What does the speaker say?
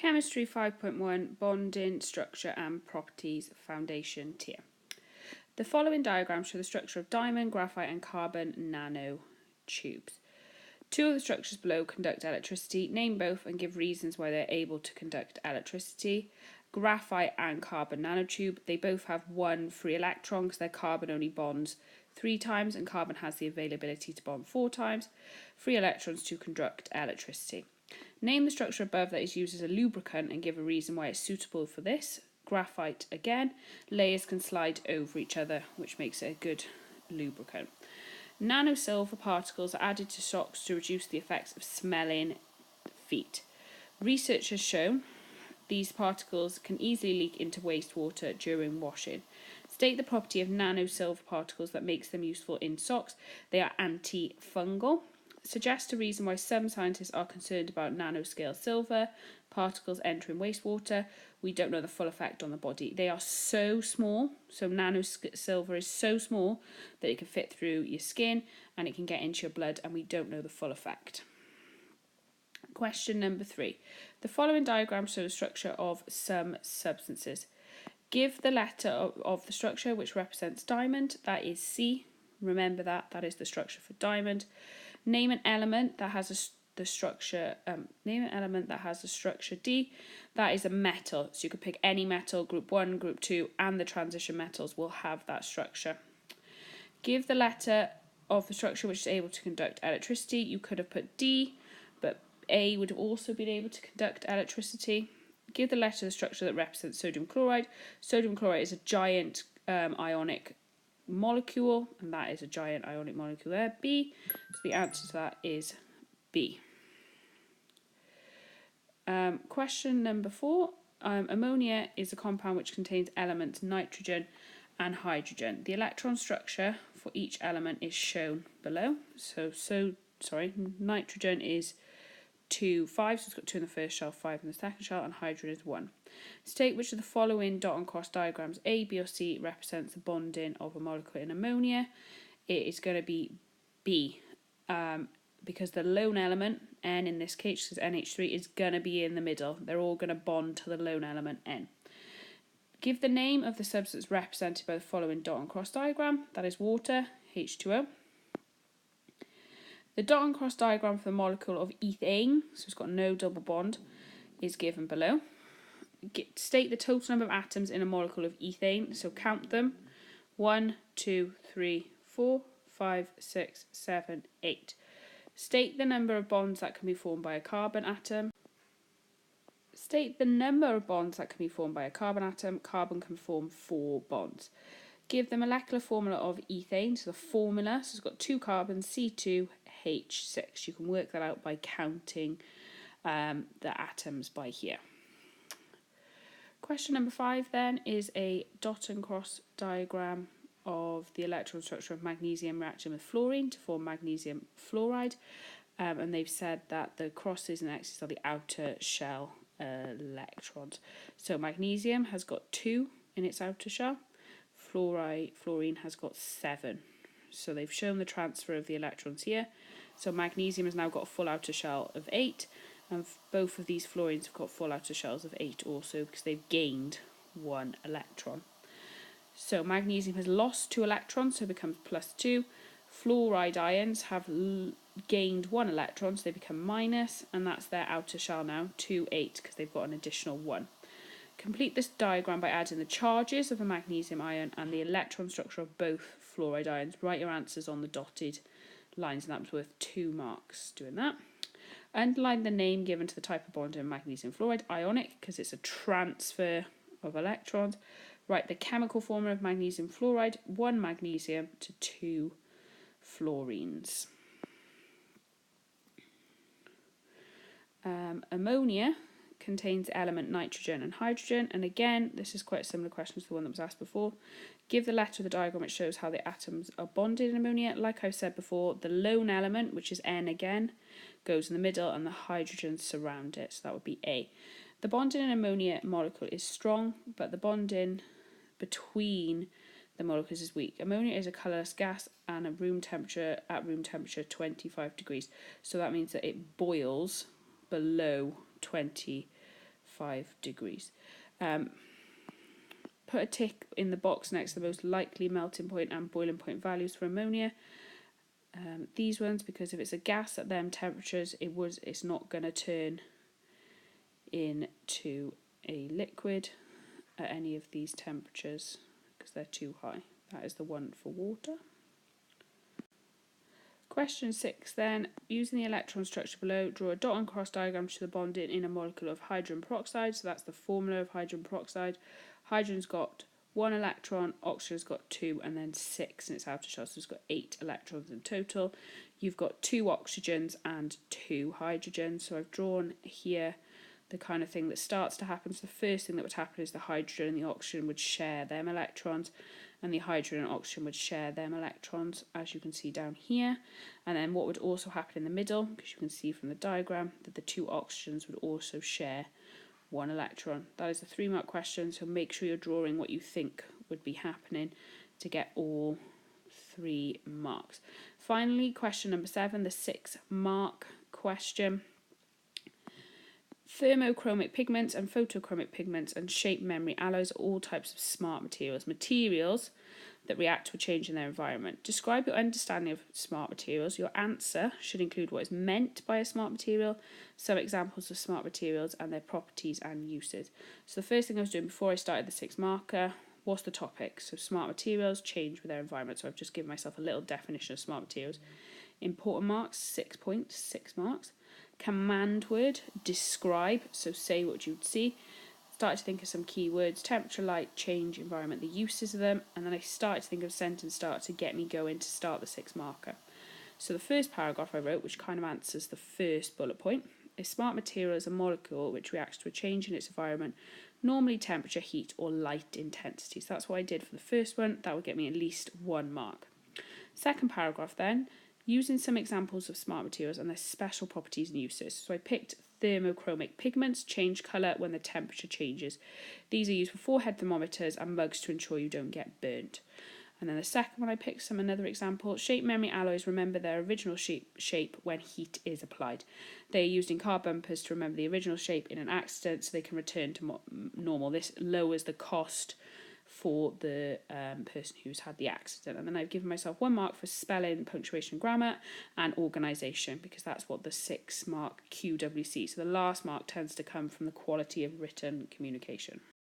Chemistry 5.1, Bonding, Structure and Properties, Foundation Tier. The following diagrams show the structure of diamond, graphite and carbon nanotubes. Two of the structures below conduct electricity. Name both and give reasons why they're able to conduct electricity. Graphite and carbon nanotube, they both have one free electron because their carbon only bonds 3 times and carbon has the availability to bond 4 times. Free electrons to conduct electricity. Name the structure above that is used as a lubricant and give a reason why it's suitable for this. Graphite again, layers can slide over each other, which makes it a good lubricant. Nanosilver particles are added to socks to reduce the effects of smelling feet. Research has shown these particles can easily leak into wastewater during washing. State the property of nanosilver particles that makes them useful in socks. They are antifungal. Suggest a reason why some scientists are concerned about nanoscale silver particles entering wastewater. We don't know the full effect on the body. They are so small, so nanosilver is so small that it can fit through your skin and it can get into your blood, and we don't know the full effect. Question number 3. The following diagram shows the structure of some substances. Give the letter of the structure which represents diamond. That is C. Remember that is the structure for diamond. Name an element that has the structure. Name an element that has the structure D. That is a metal. So you could pick any metal. Group 1, Group 2, and the transition metals will have that structure. Give the letter of the structure which is able to conduct electricity. You could have put D, but A would have also been able to conduct electricity. Give the letter of the structure that represents sodium chloride. Sodium chloride is a giant ionic molecule, and that is a giant ionic molecule there, B. So the answer to that is B. Question number 4. Ammonia is a compound which contains elements nitrogen and hydrogen. The electron structure for each element is shown below. Nitrogen is 2, 5, so it's got 2 in the first shell, 5 in the second shell, and hydrogen is 1. State which of the following dot and cross diagrams, A, B or C, represents the bonding of a molecule in ammonia. It is going to be B, because the lone element, N in this case, because NH3, is going to be in the middle. They're all going to bond to the lone element N. Give the name of the substance represented by the following dot and cross diagram. That is water, H2O. The dot and cross diagram for the molecule of ethane, so it's got no double bond, is given below. State the total number of atoms in a molecule of ethane, so count them. 1, 2, 3, 4, 5, 6, 7, 8. State the number of bonds that can be formed by a carbon atom. State the number of bonds that can be formed by a carbon atom. Carbon can form 4 bonds. Give the molecular formula of ethane, so the formula, so it's got 2 carbons, C2H6. You can work that out by counting the atoms by here. Question number 5 then is a dot and cross diagram of the electron structure of magnesium reacting with fluorine to form magnesium fluoride. And they've said that the crosses and X's are the outer shell electrons. So magnesium has got 2 in its outer shell. Fluorine has got 7. So they've shown the transfer of the electrons here. So magnesium has now got a full outer shell of 8, and both of these fluorines have got full outer shells of 8 also, because they've gained 1 electron. So magnesium has lost 2 electrons, so it becomes +2. Fluoride ions have gained 1 electron, so they become minus, and that's their outer shell now, 2, 8, because they've got an additional 1. Complete this diagram by adding the charges of a magnesium ion and the electron structure of both fluoride ions. Write your answers on the dotted lines, and that was worth 2 marks doing that. Underline the name given to the type of bond in magnesium fluoride, ionic, because it's a transfer of electrons. Write the chemical formula of magnesium fluoride, 1 magnesium to 2 fluorines. Ammonia contains element nitrogen and hydrogen, and again this is quite a similar question to the one that was asked before. Give the letter of the diagram which shows how the atoms are bonded in ammonia. Like I said before, the lone element, which is N again, goes in the middle and the hydrogens surround it, so that would be A. The bonding in ammonia molecule is strong, but the bonding between the molecules is weak. Ammonia is a colourless gas and at room temperature 25 degrees, so that means that it boils below 25 5 degrees. Put a tick in the box next to the most likely melting point and boiling point values for ammonia. These ones, because if it's a gas at them temperatures, it's not going to turn into a liquid at any of these temperatures because they're too high. That is the one for water. Question 6 then, using the electron structure below, draw a dot and cross diagram to the bonding in a molecule of hydrogen peroxide. So that's the formula of hydrogen peroxide. Hydrogen's got 1 electron, oxygen's got 2, and then 6 in its outer shell, so it's got 8 electrons in total. You've got 2 oxygens and 2 hydrogens, so I've drawn here the kind of thing that starts to happen. So the first thing that would happen is the hydrogen and the oxygen would share them electrons, and the hydrogen and oxygen would share them electrons, as you can see down here. And then what would also happen in the middle, because you can see from the diagram that the 2 oxygens would also share 1 electron. That is a 3-mark question, so make sure you're drawing what you think would be happening to get all 3 marks. Finally, question number 7, the 6-mark question. Thermochromic pigments and photochromic pigments and shape memory alloys are all types of smart materials. Materials that react to a change in their environment. Describe your understanding of smart materials. Your answer should include what is meant by a smart material, some examples of smart materials and their properties and uses. So the first thing I was doing before I started the 6-marker, what's the topic? So smart materials change with their environment. So I've just given myself a little definition of smart materials. Important marks, 6 points, 6 marks. Command word, describe, so say what you'd see. Started to think of some keywords, temperature, light, change, environment, the uses of them, and then I started to think of sentence start to get me going to start the 6-marker. So the first paragraph I wrote, which kind of answers the first bullet point, a smart material is a molecule which reacts to a change in its environment, normally temperature, heat, or light intensity. So that's what I did for the first one. That would get me at least 1 mark. Second paragraph then, using some examples of smart materials and their special properties and uses. So I picked thermochromic pigments, change colour when the temperature changes. These are used for forehead thermometers and mugs to ensure you don't get burnt. And then the second one I picked another example. Shape memory alloys remember their original shape when heat is applied. They are used in car bumpers to remember the original shape in an accident so they can return to normal. This lowers the cost for the person who's had the accident. And then I've given myself 1 mark for spelling, punctuation, grammar, and organisation, because that's what the 6-mark QWC. So the last mark tends to come from the quality of written communication.